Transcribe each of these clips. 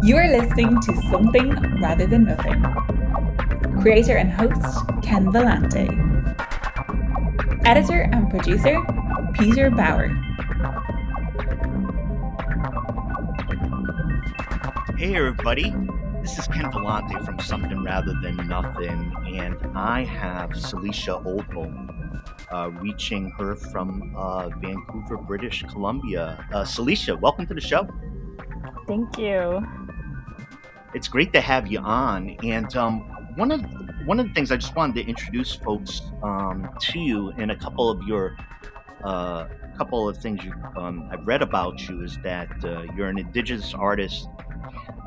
You are listening to Something Rather Than Nothing. Creator and host, Ken Vellante. Editor and producer, Peter Bauer. Hey everybody, this is Ken Vellante from Something Rather Than Nothing, and I have Salisha Old Bull, reaching her from Vancouver, British Columbia. Salisha, welcome to the show. Thank you. It's great to have you on, and one of the things I just wanted to introduce folks to you, and a couple of things I've read about you is that you're an Indigenous artist.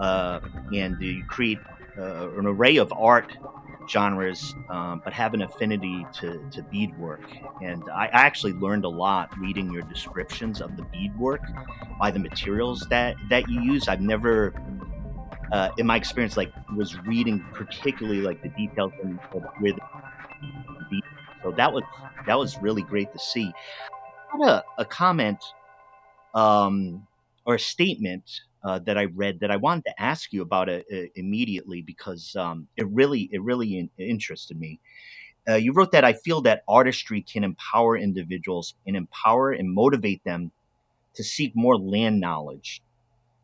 And you create an array of art genres, but have an affinity to beadwork. And I actually learned a lot reading your descriptions of the beadwork by the materials that you use. I've never, in my experience, was reading particularly the details of where the bead. So that was really great to see. I had a comment or a statement that I read that I wanted to ask you about immediately because it really interested me. You wrote that I feel that artistry can empower individuals and empower and motivate them to seek more land knowledge,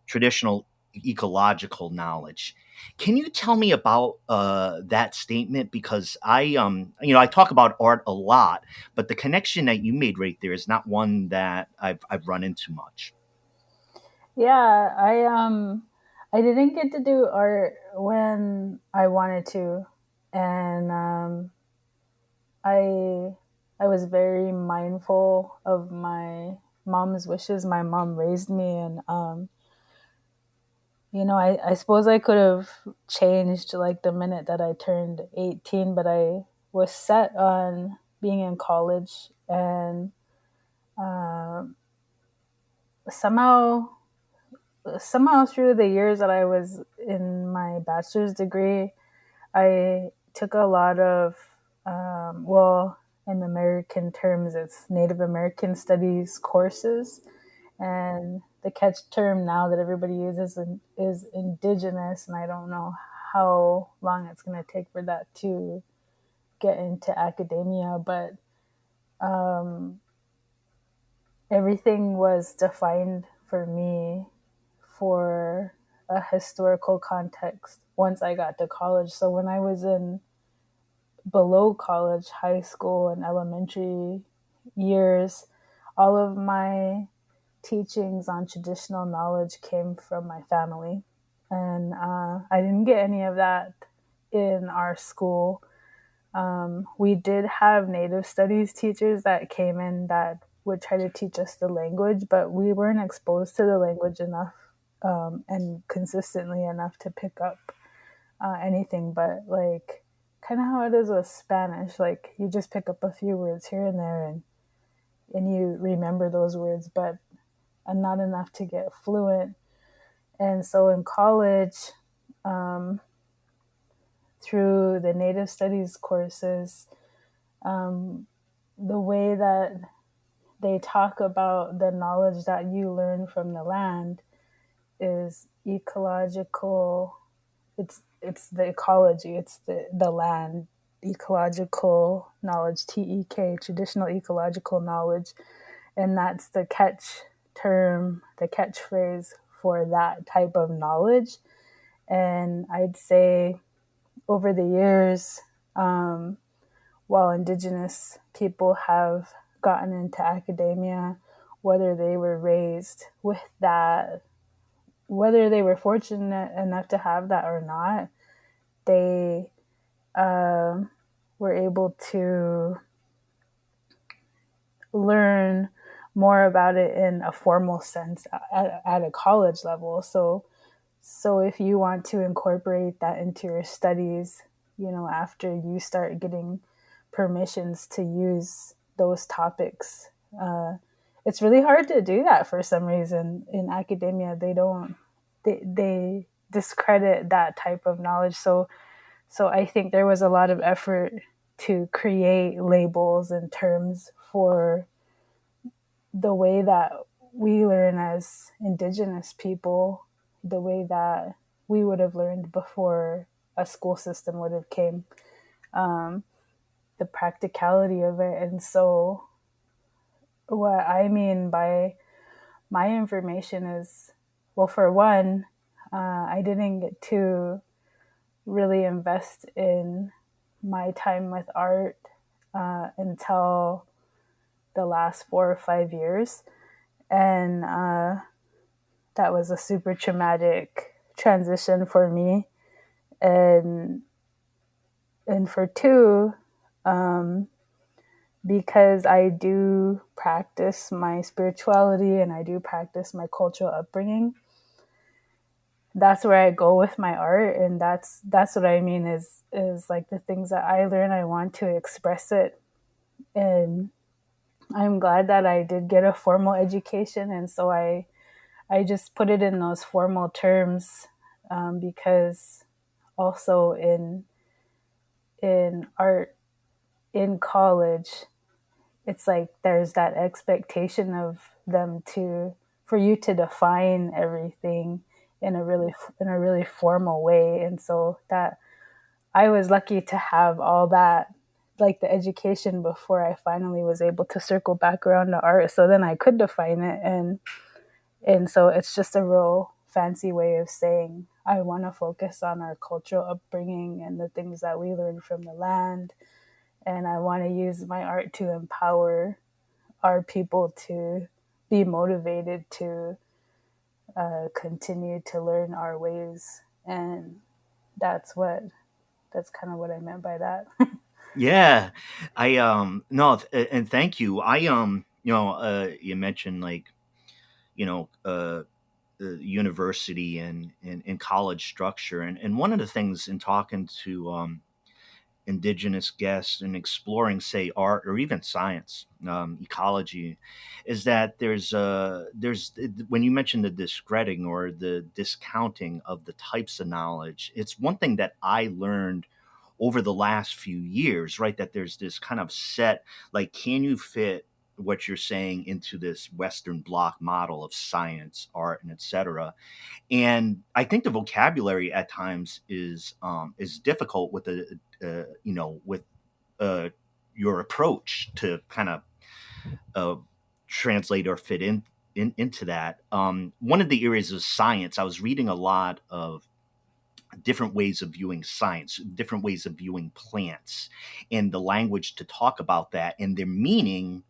traditional ecological knowledge. Can you tell me about that statement? Because I talk about art a lot, but the connection that you made right there is not one that I've run into much. Yeah, I didn't get to do art when I wanted to, and I I was very mindful of my mom's wishes. My mom raised me, and I suppose I could have changed the minute that I turned 18, but I was set on being in college, and um somehow through the years that I was in my bachelor's degree, I took a lot of, in American terms, it's Native American studies courses. And the catch term now that everybody uses is Indigenous. And I don't know how long it's going to take for that to get into academia. But um, everything was defined for me for a historical context once I got to college. So when I was in below college, high school, and elementary years, all of my teachings on traditional knowledge came from my family. And I didn't get any of that in our school. We did have Native studies teachers that came in that would try to teach us the language, but we weren't exposed to the language enough and consistently enough to pick up anything but kind of how it is with Spanish. Like you just pick up a few words here and there, and you remember those words, but not enough to get fluent. And so in college, through the Native Studies courses, the way that they talk about the knowledge that you learn from the land is ecological. It's the ecology, it's the land, ecological knowledge, TEK, traditional ecological knowledge. And that's the catch term, the catchphrase for that type of knowledge. And I'd say over the years, while Indigenous people have gotten into academia, whether they were raised with that, whether they were fortunate enough to have that or not, they were able to learn more about it in a formal sense at a college level. So if you want to incorporate that into your studies, after you start getting permissions to use those topics, it's really hard to do that for some reason. In academia, they discredit that type of knowledge. So I think there was a lot of effort to create labels and terms for the way that we learn as Indigenous people the way that we would have learned before a school system would have came, the practicality of it. And so what I mean by my information is, well, for one, I didn't get to really invest in my time with art until the last 4 or 5 years. And that was a super traumatic transition for me. And for two, because I do practice my spirituality and I do practice my cultural upbringing, that's where I go with my art. And that's what I mean is like the things that I learn, I want to express it. And I'm glad that I did get a formal education. And so I just put it in those formal terms, because also in art in college, it's like there's that expectation of them for you to define everything in a really formal way. And so that I was lucky to have all that, like the education, before I finally was able to circle back around to art, so then I could define it. And so it's just a real fancy way of saying I want to focus on our cultural upbringing and the things that we learned from the land. And I want to use my art to empower our people to be motivated to continue to learn our ways. And that's kind of what I meant by that. Yeah, I no, and thank you. I you mentioned like university and college structure, and one of the things in talking to indigenous guests and exploring, say, art or even science, ecology, is that there's when you mention the discrediting or the discounting of the types of knowledge, it's one thing that I learned over the last few years, right? That there's this kind of set, like, can you fit what you're saying into this Western bloc model of science, art, and etc. And I think the vocabulary at times is difficult with the with uh, your approach to kind of uh, translate or fit into that. One of the areas of science, I was reading a lot of different ways of viewing science, different ways of viewing plants, and the language to talk about that and their meaning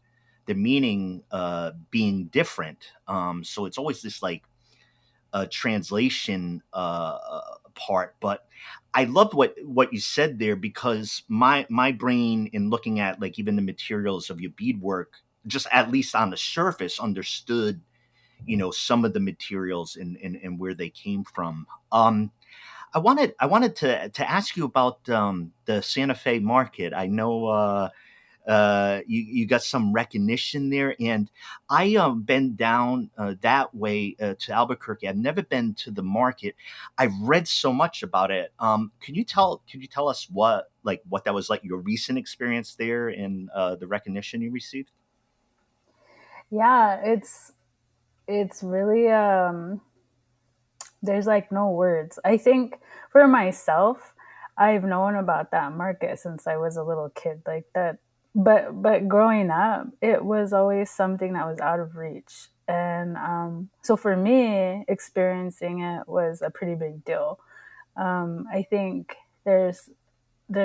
being different. So it's always this like translation part. But I loved what you said there, because my brain, in looking at like even the materials of your beadwork, just at least on the surface, understood some of the materials and where they came from. I wanted to ask you about the Santa Fe market. I know you got some recognition there, and I been down that way to Albuquerque. I've never been to the market. I've read so much about it. Could you tell us what that was like, your recent experience there, and the recognition you received? Yeah, it's really there's like no words. I think for myself, I've known about that market since I was a little kid, like that. But growing up, it was always something that was out of reach. And so for me, experiencing it was a pretty big deal. I think there's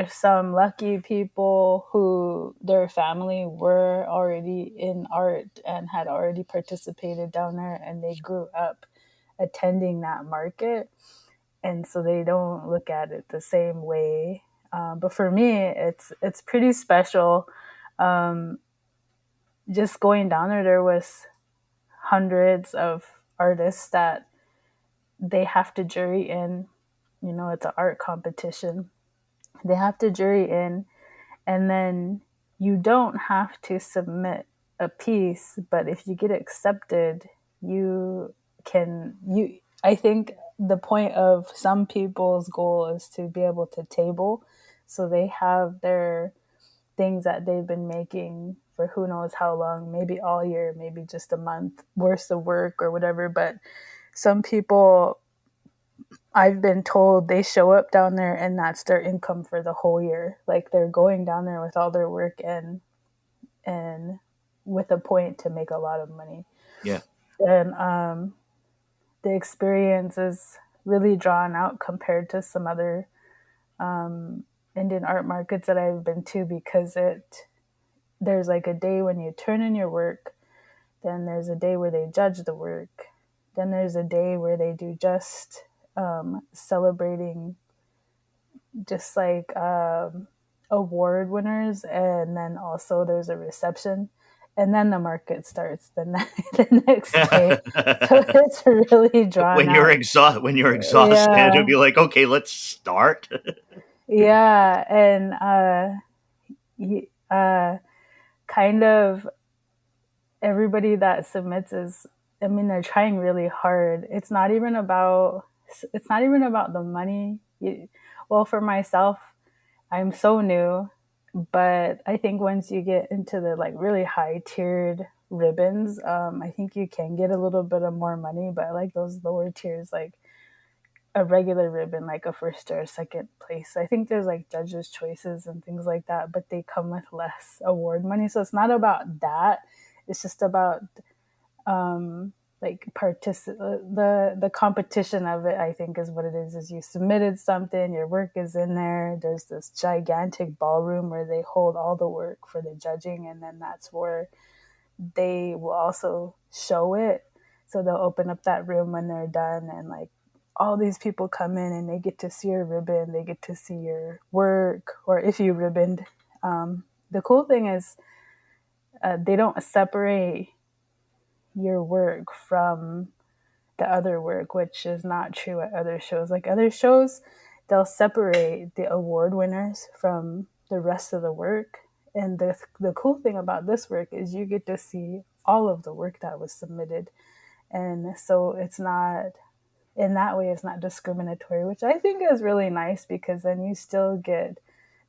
some lucky people who their family were already in art and had already participated down there, and they grew up attending that market, and so they don't look at it the same way. But for me, it's pretty special. Um, just going down there was hundreds of artists that they have to jury in. It's an art competition. They have to jury in, and then you don't have to submit a piece, but if you get accepted, you can you I think the point of some people's goal is to be able to table, so they have their things that they've been making for who knows how long, maybe all year, maybe just a month worth of work or whatever. But some people I've been told they show up down there and that's their income for the whole year. Like they're going down there with all their work and with a point to make a lot of money. Yeah. And the experience is really drawn out compared to some other Indian art markets that I've been to, because there's like a day when you turn in your work, then there's a day where they judge the work, then there's a day where they do just celebrating just like award winners, and then also there's a reception, and then the market starts the next day. So it's really drawn out. When you're exhausted, it'll Yeah, be like, okay, let's start. yeah, and kind of everybody that submits is, I mean, they're trying really hard. It's not even about the money. Well, for myself, I'm so new, but I think once you get into the like really high tiered ribbons, I think you can get a little bit of more money. But I like those lower tiers, like a regular ribbon, like a first or a second place. I think there's like judges' choices and things like that, but they come with less award money. So it's not about that. It's just about like the competition of it. I think is what it is you submitted something, your work is in there, there's this gigantic ballroom where they hold all the work for the judging, and then that's where they will also show it. So they'll open up that room when they're done, and like all these people come in and they get to see your ribbon, they get to see your work, or if you ribboned. The cool thing is they don't separate your work from the other work, which is not true at other shows. Like other shows, they'll separate the award winners from the rest of the work. And the cool thing about this work is you get to see all of the work that was submitted. And so it's not, in that way, it's not discriminatory, which I think is really nice, because then you still get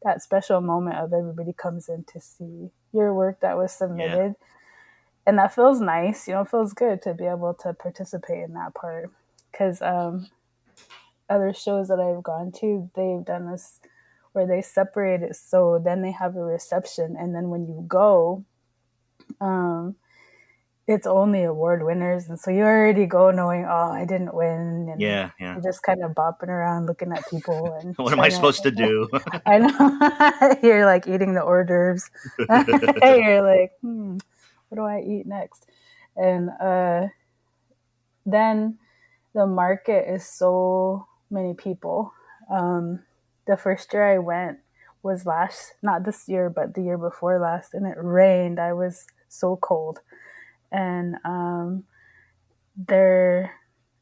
that special moment of everybody comes in to see your work that was Yeah. submitted. And that feels nice. It feels good to be able to participate in that part. Because other shows that I've gone to, they've done this where they separate it, so then they have a reception, and then when you go, um, it's only award winners, and so you already go knowing, oh, I didn't win, and Yeah. Yeah. you're just kind of bopping around looking at people and What am I trying supposed to to. do? I know. You're like eating the hors d'oeuvres. You're like, what do I eat next? And then the market is so many people. The first year I went was not this year, but the year before last, and it rained. I was so cold. And there,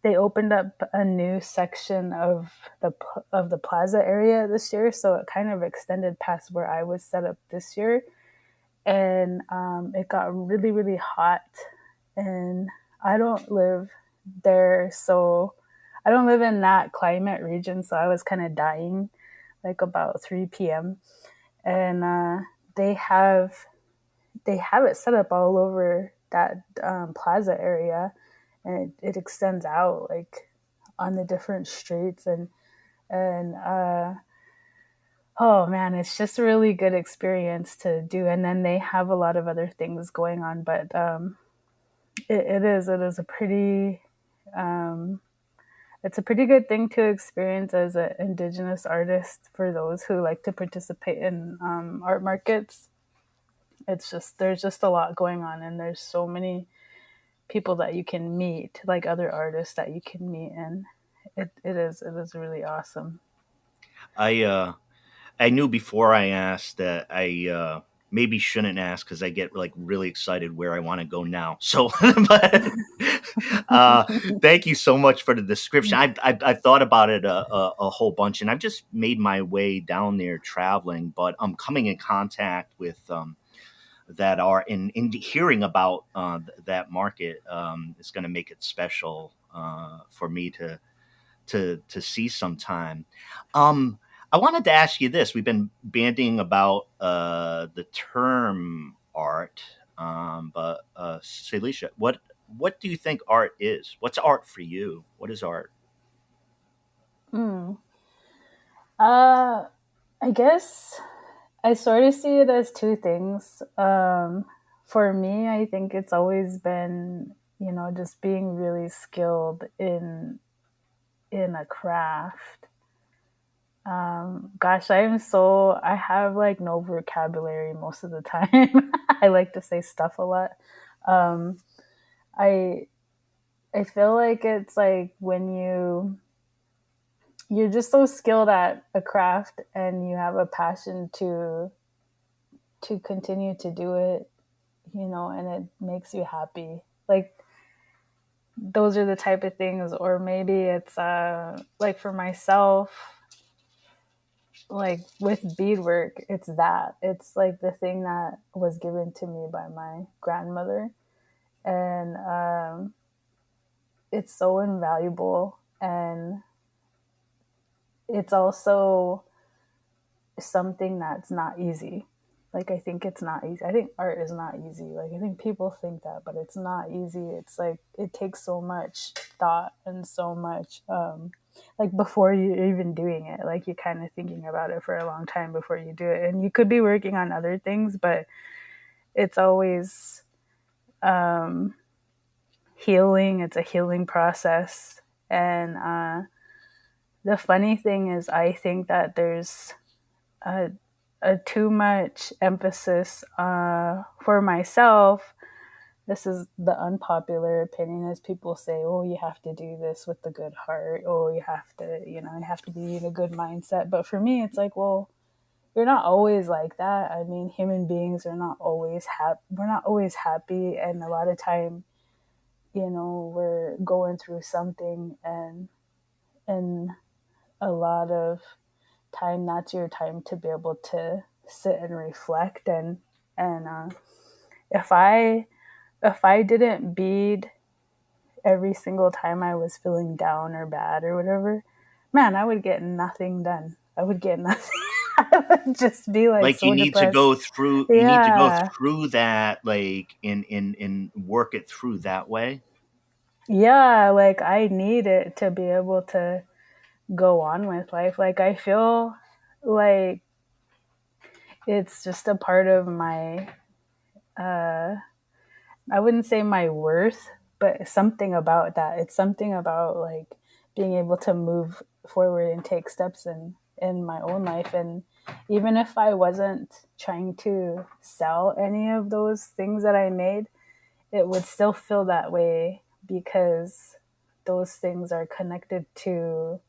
they opened up a new section of the plaza area this year, so it kind of extended past where I was set up this year, and it got really really hot, and I don't live there, so I don't live in that climate region, so I was kind of dying like about 3 p.m. and they have they have it set up all over that plaza area, and it extends out like on the different streets, and oh man, it's just a really good experience to do. And then they have a lot of other things going on, but it is a pretty um, it's a pretty good thing to experience as an Indigenous artist for those who like to participate in art markets. It's just there's just a lot going on, and there's so many people that you can meet, like other artists that you can meet, and it is really awesome. I I knew before I asked that I maybe shouldn't ask because I get like really excited where I want to go now. So, but uh, thank you so much for the description. I've thought about it a whole bunch, and I've just made my way down there traveling. But I'm coming in contact with that are in hearing about that market is going to make it special for me to see sometime. Um, I wanted to ask you this: we've been bandying about the term art, but Salisha, what do you think art is? What's art for you? What is art? Mm. Uh, I guess I sort of see it as two things. For me, I think it's always been, just being really skilled in a craft. Gosh, I have like no vocabulary most of the time. I like to say stuff a lot. Um, I I feel like it's like when you're just so skilled at a craft and you have a passion to continue to do it, and it makes you happy. Like those are the type of things. Or maybe it's like for myself, like with beadwork, it's like the thing that was given to me by my grandmother. And it's so invaluable, and it's also something that's not easy. Like I think it's not easy. I think art is not easy. Like I think people think that, but it's not easy. It's like it takes so much thought and so much like before you're even doing it. Like you're kind of thinking about it for a long time before you do it. And you could be working on other things, but it's always um healing. It's a healing process. And the funny thing is I think that there's a too much emphasis for myself. This is the unpopular opinion, as people say, oh, you have to do this with the good heart. Oh, you have to, you have to be in a good mindset. But for me, it's like, well, you're not always like that. I mean, human beings are not always happy. We're not always happy. And a lot of time, we're going through something, and a lot of time, that's your time to be able to sit and reflect. And if I didn't bead every single time I was feeling down or bad or whatever, man, I would get nothing done. I would get nothing. I would just be like Like you so need to depressed. go through, Yeah. that, like in work it through that way. Yeah, like I need it to be able to go on with life. Like I feel like it's just a part of my uh I wouldn't say my worth, but something about that. It's something about like being able to move forward and take steps in my own life. And even if I wasn't trying to sell any of those things that I made, it would still feel that way because those things are connected to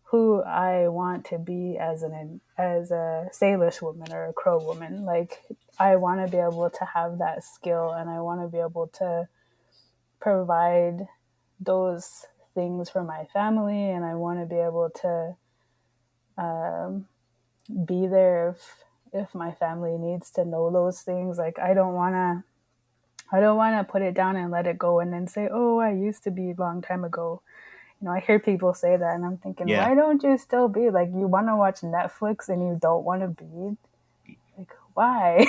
who I want to be as a Salish woman or a Crow woman. Like I want to be able to have that skill, and I want to be able to provide those things for my family, and I want to be able to be there if my family needs to know those things. Like I don't want to put it down and let it go and then say, oh, I used to be a long time ago. I hear people say that, and I'm thinking, Yeah. why don't you still be like, you want to watch Netflix and you don't want to be like, why?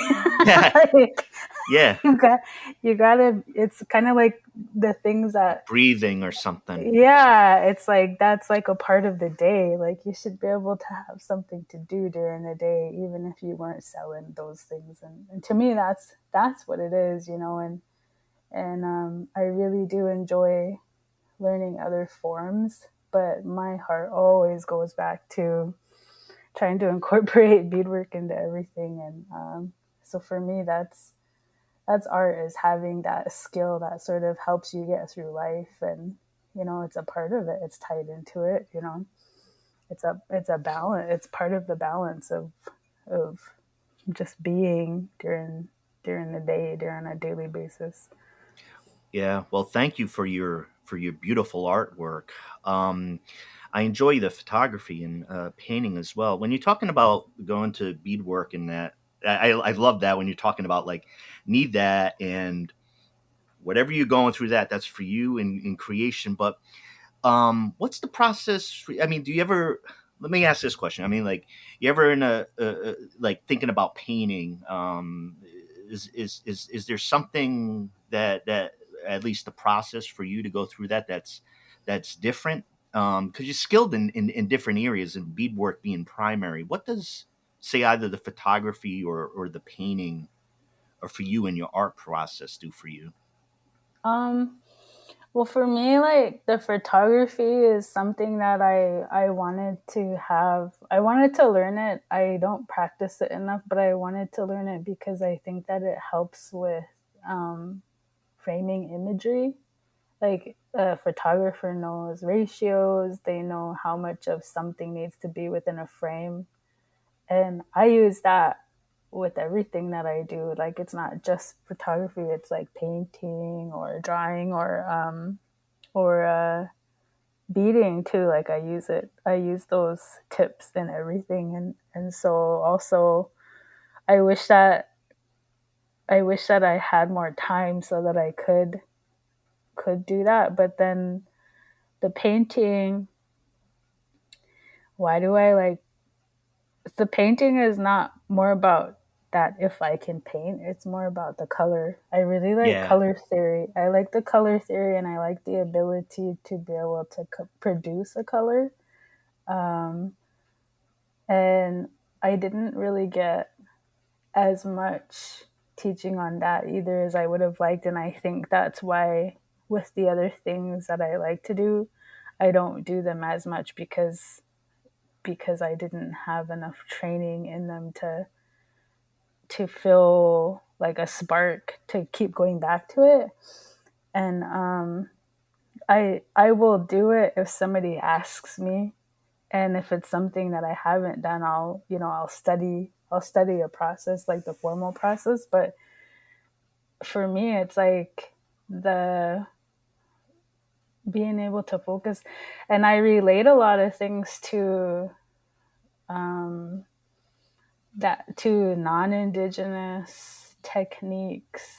Like, Yeah. you gotta. It's kind of like the things that, Breathing or something. yeah, it's like that's like a part of the day. Like you should be able to have something to do during the day, even if you weren't selling those things. And to me, that's what it is, and I really do enjoy learning other forms, but my heart always goes back to trying to incorporate beadwork into everything. And so for me, that's art, is having that skill that sort of helps you get through life. And it's a part of it. It's tied into it. It's a balance. It's part of the balance of just being during the day, during a daily basis. Yeah. Well, thank you for your beautiful artwork. Um, I enjoy the photography and painting as well. When you're talking about going to beadwork and that, I love that when you're talking about like need that and whatever you're going through that's for you in creation. But what's the process? I mean, do you ever? Let me ask this question. I mean, like, you ever in like thinking about painting? Is there something that at least the process for you to go through that's different? because you're skilled in different areas, and beadwork being primary. What does, say, either the photography or the painting, or for you in your art process, do for you? Um, well, for me, like the photography is something that I wanted to have. I wanted to learn it. I don't practice it enough, but I wanted to learn it because I think that it helps with um, framing imagery. Like a photographer knows ratios, they know how much of something needs to be within a frame. And I use that with everything that I do. Like it's not just photography, it's like painting or drawing or beading too. Like I use those tips in everything. And so also I wish that I had more time so that I could do that. But then the painting, why do I like the painting is not more about that if I can paint, it's more about the color. I really like Yeah. color theory. I like the color theory and I like the ability to be able to produce a color. Um, and I didn't really get as much teaching on that either as I would have liked. And I think that's why, with the other things that I like to do, I don't do them as much because I didn't have enough training in them to feel like a spark to keep going back to it. And I will do it if somebody asks me, and if it's something that I haven't done, I'll study a process like the formal process. But for me, it's like the being able to focus, and I relate a lot of things to um, that to non-indigenous techniques,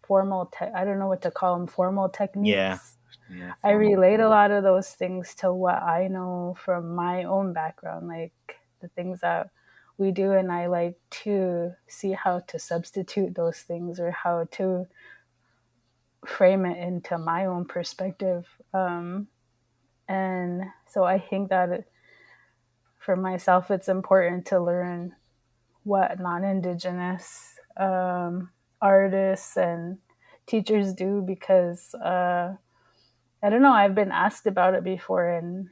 I don't know what to call them, formal Yeah. techniques. Yeah. I relate a lot of those things to what I know from my own background, like the things that we do, and I like to see how to substitute those things or how to frame it into my own perspective. And so I think that for myself, it's important to learn what non-indigenous artists and teachers do because I don't know, I've been asked about it before, and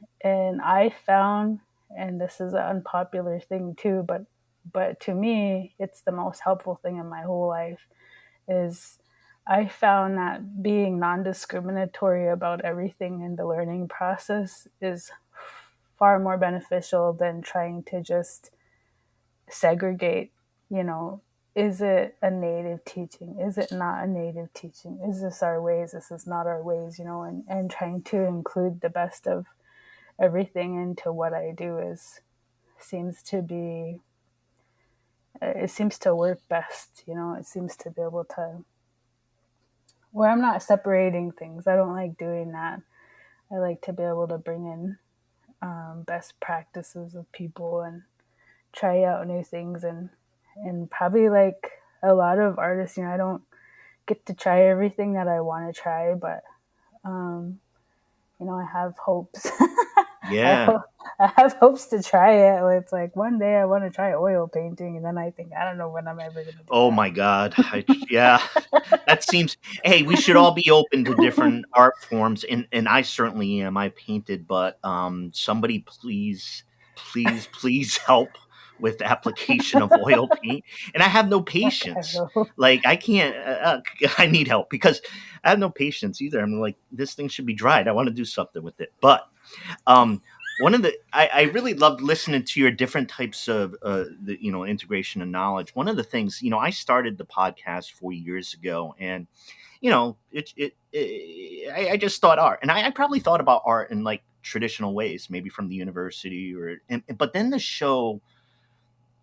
I found, and this is an unpopular thing too, but to me it's the most helpful thing in my whole life, is I found that being non-discriminatory about everything in the learning process is far more beneficial than trying to just segregate, you know, is it a native teaching? Is it not a native teaching? Is this our ways? This is not our ways, and trying to include the best of everything into what I do seems to be, it seems to work best, it seems to be able to, where I'm not separating things. I don't like doing that. I like to be able to bring in best practices of people and try out new things, and probably like a lot of artists, I don't get to try everything that I want to try, but um, I have hopes. I Yeah. hope I have hopes to try it. It's like one day I want to try oil painting, and then I think I don't know when I'm ever going to do Oh my God. Yeah. That seems. Hey, we should all be open to different art forms, and I certainly am. I painted, but somebody please help with the application of oil paint. And I have no that. I patience. know. Like I can't. I need help because I have no patience either. I'm like, this thing should be dried. I want to do something with it, but one of the I really loved listening to your different types of the integration of knowledge. One of the things, I started the podcast 4 years ago, and I just thought art, and I probably thought about art in like traditional ways, maybe from the university, but then the show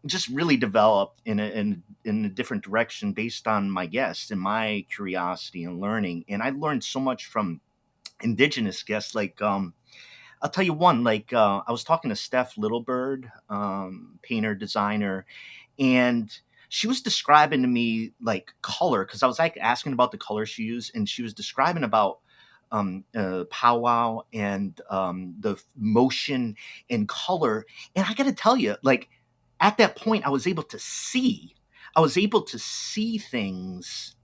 just really developed in a different direction based on my guests and my curiosity and learning, and I learned so much from indigenous guests. Like I'll tell you one. Like I was talking to Steph Littlebird, painter designer, and she was describing to me like color, because I was like asking about the color she used, and she was describing about powwow and the motion and color. And I got to tell you, like at that point, I was able to see. I was able to see things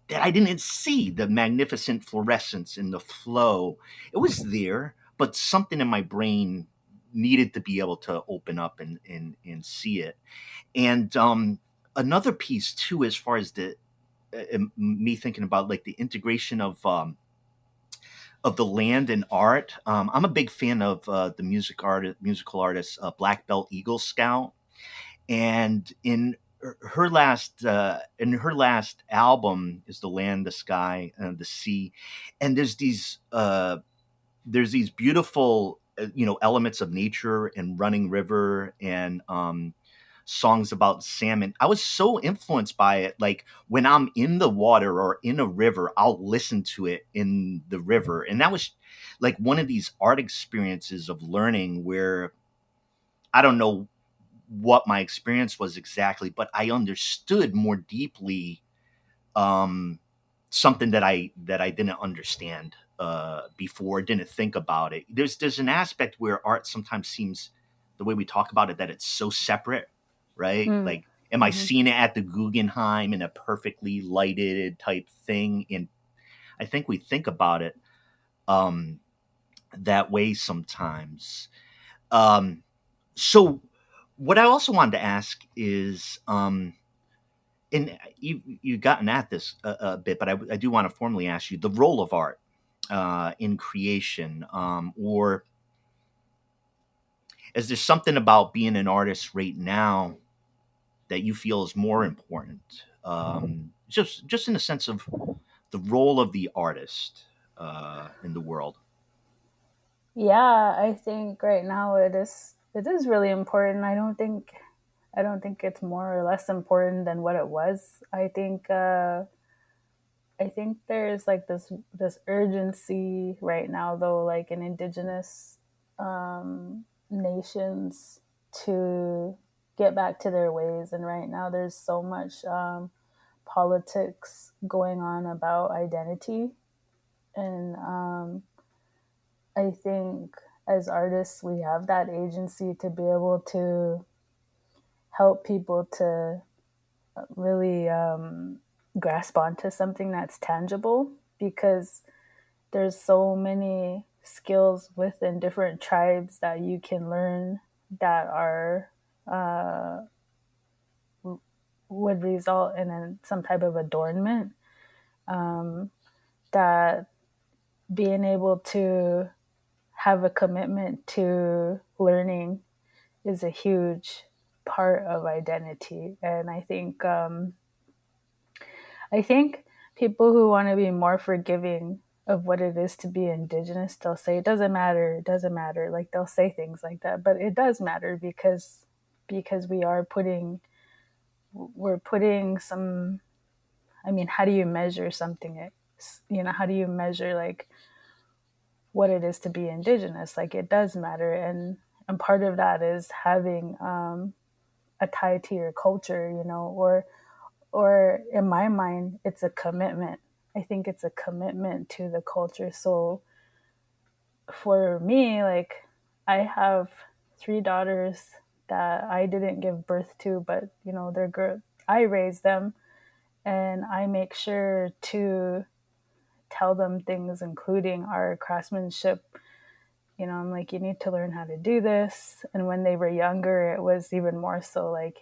that I didn't see. The magnificent fluorescence and the flow. It was there, but something in my brain needed to be able to open up and see it. And another piece too, as far as the me thinking about like the integration of the land and art. I'm a big fan of the musical artist Black Belt Eagle Scout, and in her last album is the land, the sky, and the sea, and there's these beautiful elements of nature and running river and songs about salmon. I was so influenced by it. Like when I'm in the water or in a river, I'll listen to it in the river. And that was like one of these art experiences of learning where I don't know what my experience was exactly, but I understood more deeply something that I didn't understand before, didn't think about it. There's an aspect where art sometimes seems, the way we talk about it, that it's so separate, right? Mm. Like, am I Mm-hmm. seeing it at the Guggenheim in a perfectly lighted type thing? And I think we think about it that way sometimes. So, what I also wanted to ask is, and you've gotten at this a bit, but I do want to formally ask you the role of art in creation, or is there something about being an artist right now that you feel is more important? Just in the sense of the role of the artist in the world. Yeah, I think right now it is really important. I don't think it's more or less important than what it was. I think there's like this urgency right now, though, like in indigenous nations, to get back to their ways. And right now there's so much politics going on about identity. And I think as artists, we have that agency to be able to help people to really grasp onto something that's tangible, because there's so many skills within different tribes that you can learn that are uh, would result in some type of adornment, um, that being able to have a commitment to learning is a huge part of identity. And I think people who want to be more forgiving of what it is to be indigenous, they'll say it doesn't matter. Like they'll say things like that, but it does matter, because we're putting some. I mean, how do you measure something? How do you measure like what it is to be indigenous? Like it does matter, and part of that is having a tie to your culture, or in my mind, it's a commitment. I think it's a commitment to the culture. So for me, like I have 3 daughters that I didn't give birth to, but they're good. I raise them, and I make sure to tell them things, including our craftsmanship. I'm like, you need to learn how to do this. And when they were younger, it was even more so like,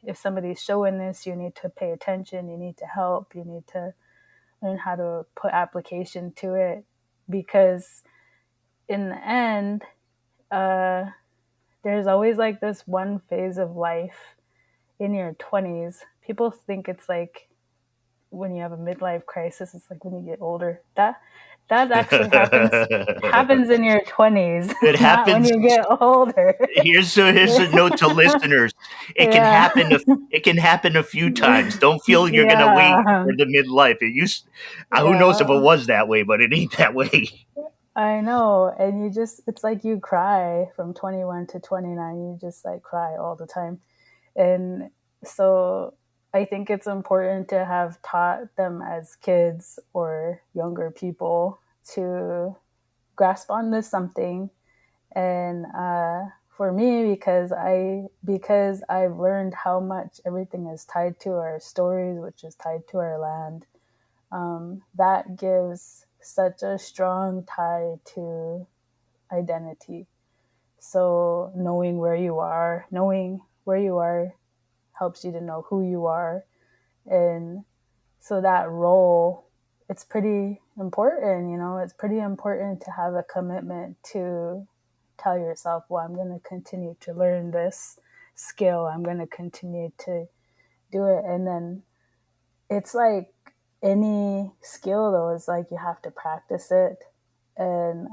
if somebody's showing this, you need to pay attention, you need to help, you need to learn how to put application to it. Because in the end, there's always like this one phase of life in your 20s. People think it's like when you have a midlife crisis, it's like when you get older. That actually happens in your 20s, It not when happens. you get older. Here's a note to listeners. It can Yeah. happen. It can happen a few times. Don't feel you're gonna wait Yeah. for the midlife. It used. Who knows if it Yeah. was that way, but it ain't that way. I know. And it's like you cry from 21 to 29. You just like cry all the time. And so I think it's important to have taught them as kids or younger people to grasp onto something. And for me, because I've learned how much everything is tied to our stories, which is tied to our land, that gives such a strong tie to identity. So knowing where you are helps you to know who you are. And so that role, it's pretty important, it's pretty important to have a commitment to tell yourself, well, I'm going to continue to learn this skill. I'm going to continue to do it. And then it's like any skill, though, it's like you have to practice it. And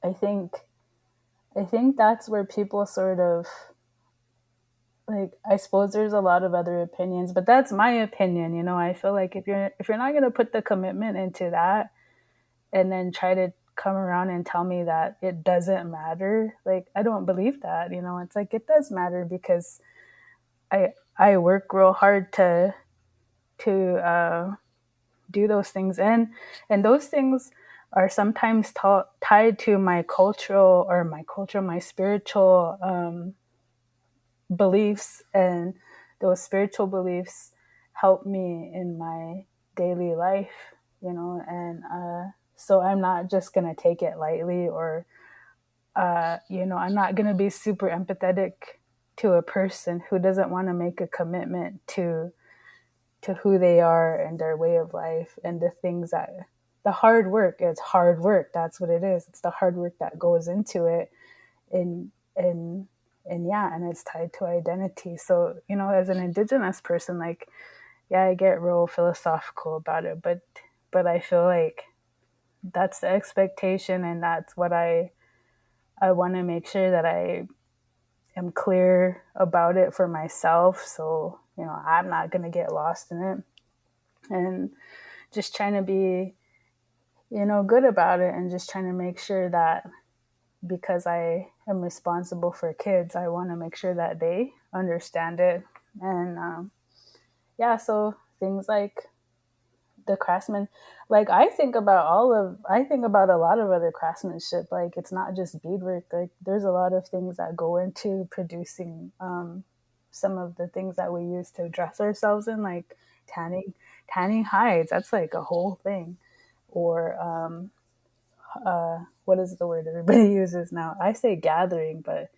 I think that's where people sort of, like, I suppose there's a lot of other opinions, but that's my opinion. I feel like if you're not going to put the commitment into that and then try to come around and tell me that it doesn't matter, like, I don't believe that. It's like, it does matter, because I work real hard to do those things, and those things are sometimes tied to my my spiritual beliefs, and those spiritual beliefs help me in my daily life, and so I'm not just going to take it lightly, or I'm not going to be super empathetic to a person who doesn't want to make a commitment to who they are and their way of life, and the things that the hard work. It's hard work. That's what it is. It's the hard work that goes into it. And yeah, and it's tied to identity. So, as an Indigenous person, like, yeah, I get real philosophical about it, but I feel like that's the expectation, and that's what I want to make sure that I am clear about it for myself. So, I'm not going to get lost in it, and just trying to be, good about it, and just trying to make sure that, because I am responsible for kids, I want to make sure that they understand it. And yeah, so things like the craftsman, like, I think about a lot of other craftsmanship. Like, it's not just beadwork. Like, there's a lot of things that go into producing some of the things that we use to dress ourselves in, like tanning hides. That's like a whole thing. Or what is the word everybody uses now? I say gathering, but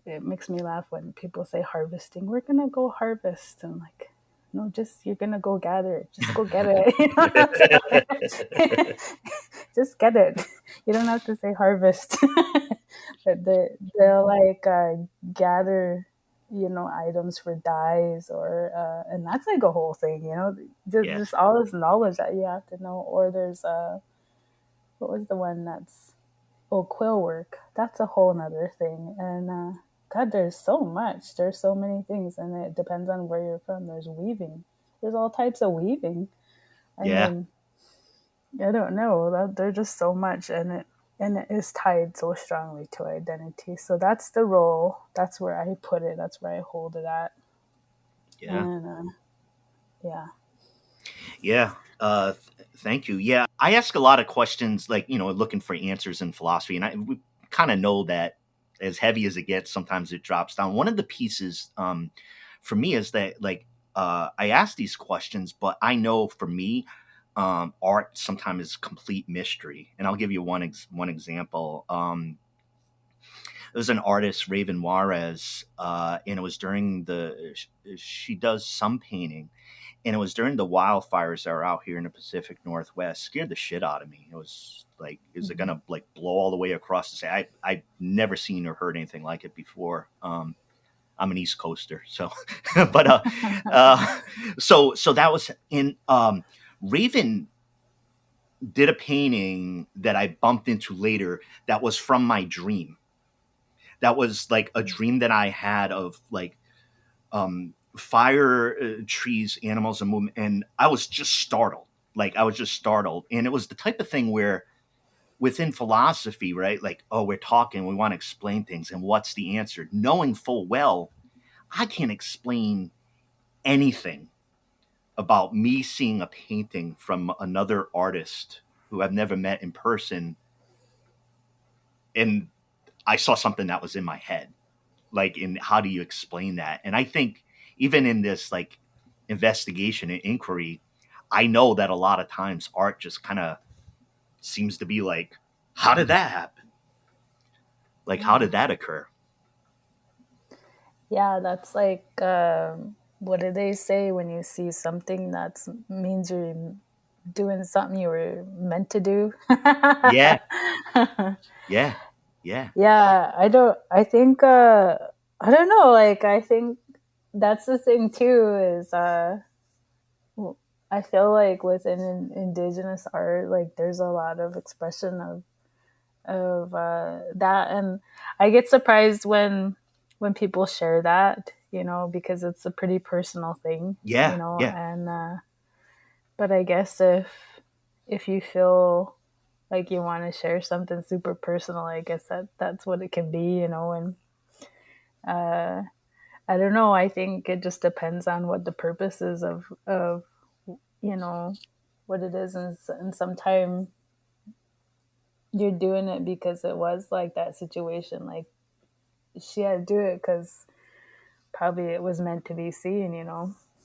it makes me laugh when people say harvesting. We're gonna go harvest, and like, no, just, you're gonna go gather it. Just go get it. You don't have to, just get it. You don't have to say harvest. But they'll like gather, items for dyes, or and that's like a whole thing. Just all this knowledge that you have to know. Or there's what was the one that's, quill work. That's a whole nother thing. And God, there's so much. There's so many things, and it depends on where you're from. There's weaving. There's all types of weaving. I mean, I don't know. There's just so much, and it is tied so strongly to identity. So that's the role. That's where I put it. That's where I hold it at. Yeah. And yeah. Yeah. Thank you. Yeah, I ask a lot of questions, like, looking for answers in philosophy, and we kind of know that as heavy as it gets, sometimes it drops down. One of the pieces for me is that, like, I ask these questions, but I know for me, art sometimes is complete mystery, and I'll give you one example. There was an artist, Raven Juarez, and it was during she does some painting, and it was during the wildfires that are out here in the Pacific Northwest. Scared the shit out of me. It was like, is it gonna like blow all the way across the state? I'd never seen or heard anything like it before. I'm an East Coaster, so but so that was in Raven did a painting that I bumped into later that was from my dream. That was like a dream that I had of, like, fire, trees, animals, and movement. And I was just startled. Like, I was just startled. And it was the type of thing where within philosophy, right? Like, oh, we're talking, we want to explain things. And what's the answer? Knowing full well, I can't explain anything about me seeing a painting from another artist who I've never met in person, and I saw something that was in my head. Like, in how do you explain that? And I think even in this like investigation and inquiry, I know that a lot of times art just kind of seems to be like, how did that happen? Like, how did that occur? Yeah, that's like, what do they say when you see something that means you're doing something you were meant to do? Yeah, yeah, yeah, Yeah, I think, I don't know, like, I think that's the thing too, is, I feel like within indigenous art, like, there's a lot of expression of that, and I get surprised when people share that, because it's a pretty personal thing, yeah, yeah, and but I guess if you feel like you want to share something super personal, I guess that's what it can be, and uh, I don't know. I think it just depends on what the purpose is of you know what it is, and sometimes you're doing it because it was like that situation, like she had to do it because probably it was meant to be seen.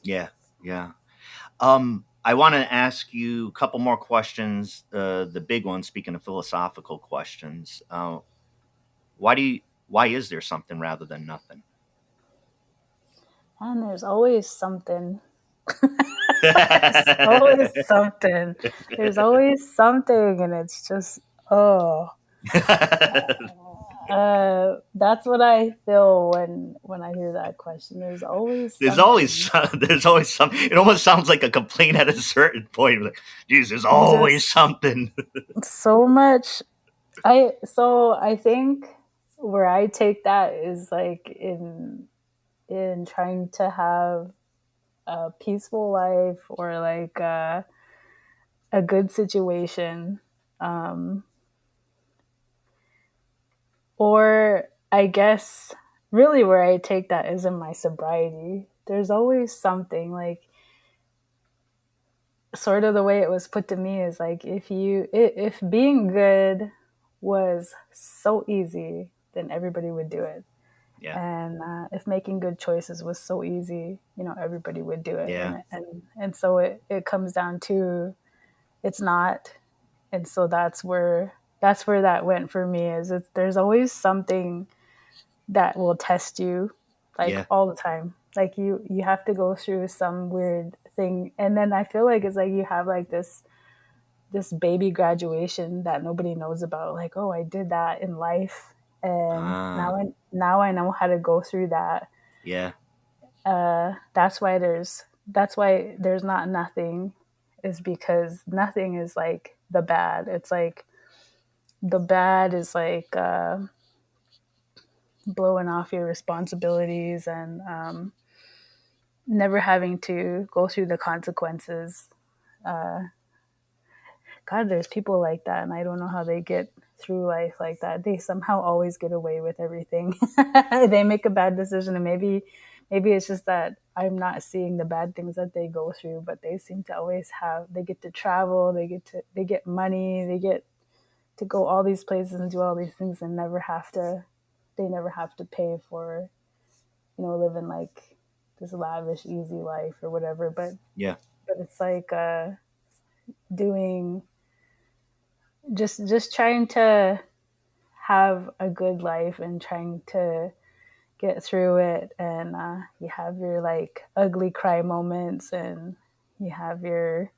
yeah, yeah. I want to ask you a couple more questions. The big one, speaking of philosophical questions, why is there something rather than nothing? And there's always something. There's always something. There's always something, and it's just, oh. That's what I feel when I hear that question. There's always There's always something. there's always some. It almost sounds like a complaint at a certain point. Like, geez, there's always Just something. so much. I think where I take that is like in trying to have a peaceful life, or like a good situation, um, or I guess really where I take that is in my sobriety. There's always something, like, sort of the way it was put to me is like, if being good was so easy, then everybody would do it. Yeah, And if making good choices was so easy, everybody would do it. yeah, And so it comes down to, it's not. And so that's where that went for me, is there's always something that will test you, like, yeah, all the time. Like, you have to go through some weird thing, and then I feel like it's like you have like this baby graduation that nobody knows about, like, oh, I did that in life, and ah, now I know how to go through that. yeah, That's why there's not nothing, is because nothing is like the bad. It's like the bad is like, blowing off your responsibilities, and never having to go through the consequences. Uh, God, there's people like that, and I don't know how they get through life like that. They somehow always get away with everything. They make a bad decision, and maybe it's just that I'm not seeing the bad things that they go through, but they seem to always have. They get to travel, they get money, they get to go all these places and do all these things, and never have to. They never have to pay for, living like this lavish, easy life or whatever. yeah, But it's like, doing just trying to have a good life, and trying to get through it, and you have your like ugly cry moments, and you have your,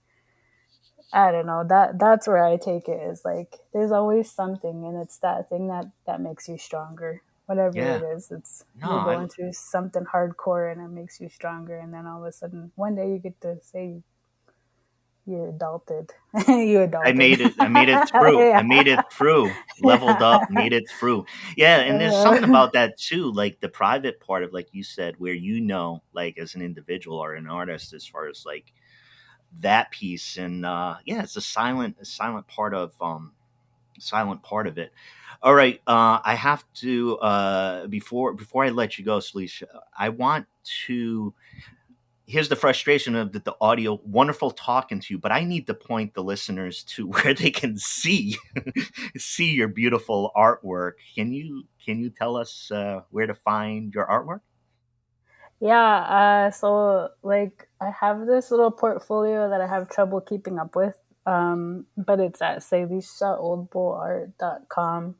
I don't know, that's where I take it, is like there's always something, and it's that thing that makes you stronger, whatever it yeah. is. It's No, you're going through something hardcore, and it makes you stronger, and then all of a sudden one day you get to say you adulted. You I adulted. made it. I made it through. I Yeah. made it through. Leveled up. Made it through. Yeah, and there's something about that too, like the private part of, like you said, where like as an individual or an artist, as far as like that piece, and yeah, it's a silent part of it. All right, I have to before I let you go, Salisha, I want to here's the frustration of the audio. Wonderful talking to you, but I need to point the listeners to where they can see see your beautiful artwork. Can you tell us where to find your artwork? Yeah, so like I have this little portfolio that I have trouble keeping up with, but it's at salishaoldbullart.com.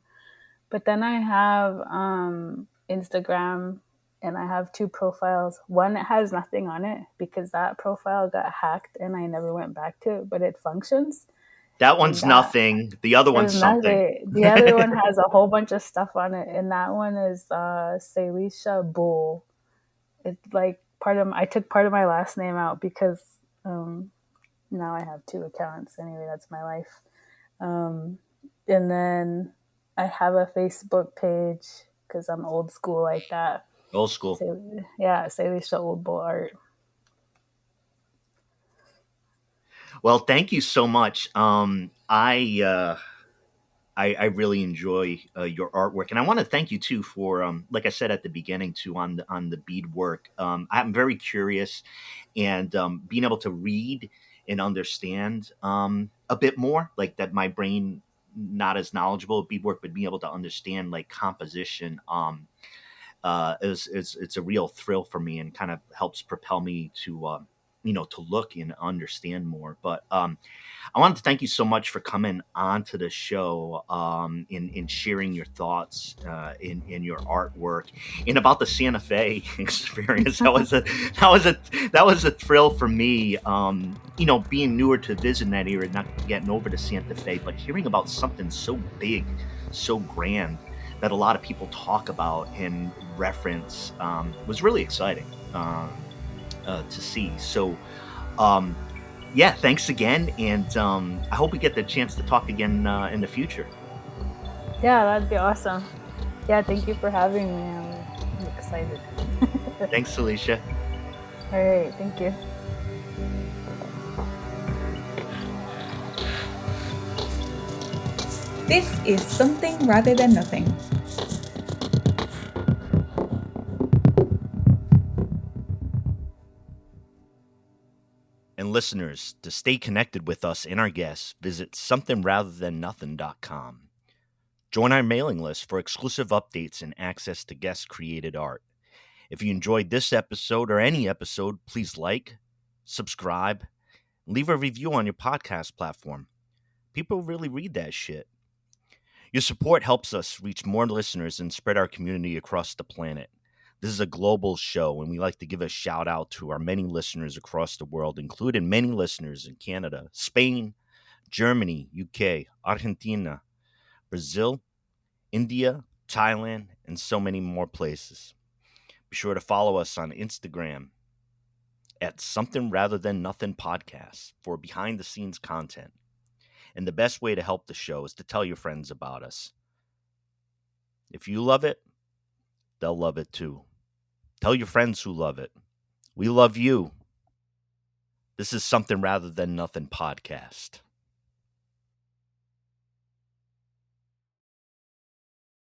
But then I have Instagram, and I have two profiles. One has nothing on it because that profile got hacked and I never went back to it, but it functions. That And one's that nothing. The other one's there's something. nothing. The other one has a whole bunch of stuff on it, and that one is Salisha Bull. It's like I took part of my last name out because now I have two accounts. Anyway, that's my life. And then I have a Facebook page because I'm old school like that. Old school. Yeah, Salisha Old Bull Art. Well, thank you so much. I really enjoy your artwork, and I want to thank you too for, like I said at the beginning, too on the beadwork. I'm very curious, and being able to read and understand a bit more, like that, my brain not as knowledgeable of beadwork, but being able to understand like composition. Is it's a real thrill for me and kind of helps propel me to to look and understand more. But I wanted to thank you so much for coming on to the show, in sharing your thoughts in your artwork and about the Santa Fe experience. That was a thrill for me. Being newer to visiting that area, not getting over to Santa Fe, but hearing about something so big, so grand that a lot of people talk about and reference was really exciting to see. So, yeah, thanks again, and I hope we get the chance to talk again in the future. Yeah, that'd be awesome. Yeah, thank you for having me. I'm excited. Thanks, Salisha. All right, thank you. This is Something Rather Than Nothing. And listeners, to stay connected with us and our guests, visit somethingratherthannothing.com. Join our mailing list for exclusive updates and access to guest-created art. If you enjoyed this episode or any episode, please like, subscribe, and leave a review on your podcast platform. People really read that shit. Your support helps us reach more listeners and spread our community across the planet. This is a global show, and we like to give a shout out to our many listeners across the world, including many listeners in Canada, Spain, Germany, UK, Argentina, Brazil, India, Thailand, and so many more places. Be sure to follow us on Instagram at Something Rather Than Nothing Podcast for behind the scenes content. And the best way to help the show is to tell your friends about us. If you love it, they'll love it too. Tell your friends who love it. We love you. This is Something Rather Than Nothing Podcast.